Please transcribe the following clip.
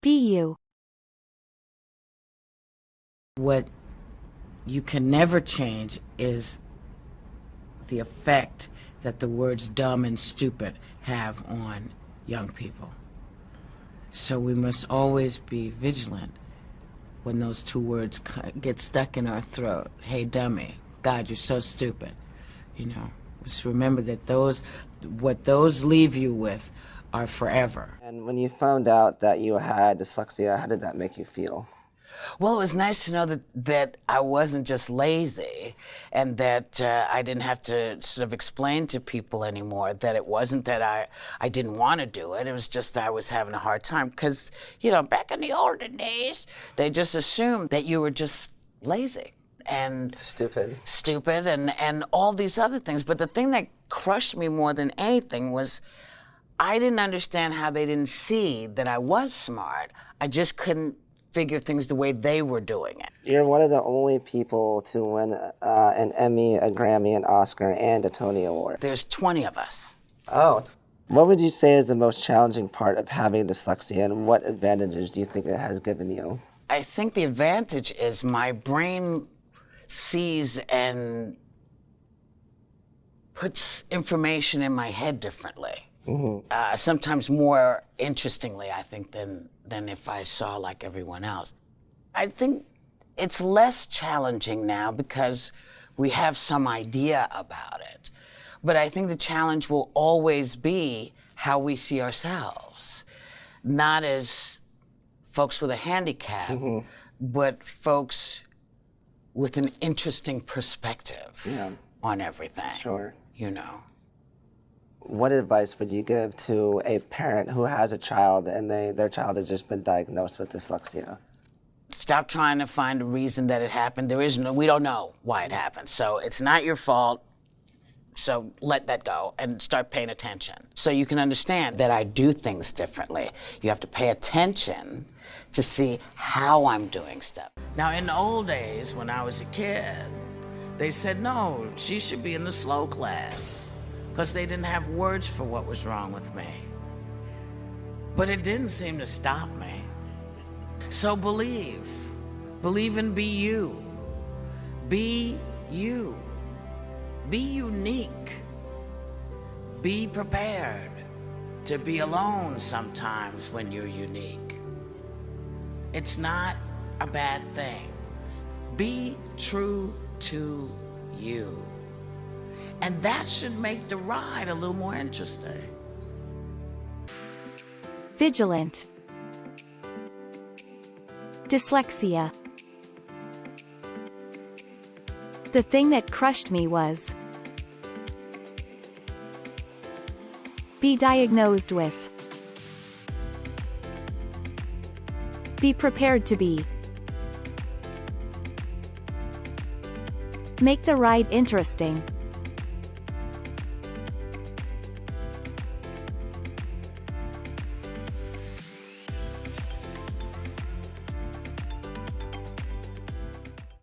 Be you. What you can never change is the effect that the words dumb and stupid have on young people. So we must always be vigilant when those two words get stuck in our throat. Hey, dummy. God, you're so stupid. You know, just remember that what those leave you with are forever. And when you found out that you had dyslexia, how did that make you feel? Well, it was nice to know that I wasn't just lazy and that I didn't have to sort of explain to people anymore that it wasn't that I didn't want to do it. It was just I was having a hard time because, you know, back in the olden days, they just assumed that you were just lazy and stupid and all these other things. But the thing that crushed me more than anything was I didn't understand how they didn't see that I was smart. I just couldn't figure things the way they were doing it. You're one of the only people to win an Emmy, a Grammy, an Oscar, and a Tony Award. There's 20 of us. Oh. What would you say is the most challenging part of having dyslexia, and what advantages do you think it has given you? I think the advantage is my brain sees and puts information in my head differently. Mm-hmm. Sometimes more interestingly, I think, than if I saw like everyone else. I think it's less challenging now because we have some idea about it. But I think the challenge will always be how we see ourselves. Not as folks with a handicap, mm-hmm. but folks with an interesting perspective on everything. Sure. You know. What advice would you give to a parent who has a child and their child has just been diagnosed with dyslexia? Stop trying to find a reason that it happened. We don't know why it happened. So it's not your fault. So let that go and start paying attention. So you can understand that I do things differently. You have to pay attention to see how I'm doing stuff. Now, in the old days, when I was a kid, they said, no, she should be in the slow class, because they didn't have words for what was wrong with me. But it didn't seem to stop me. So believe and be you. Be you. Be unique. Be prepared to be alone sometimes when you're unique. It's not a bad thing. Be true to you. And that should make the ride a little more interesting. Vigilant. Dyslexia. The thing that crushed me was be diagnosed with. Be prepared to be. Make the ride interesting.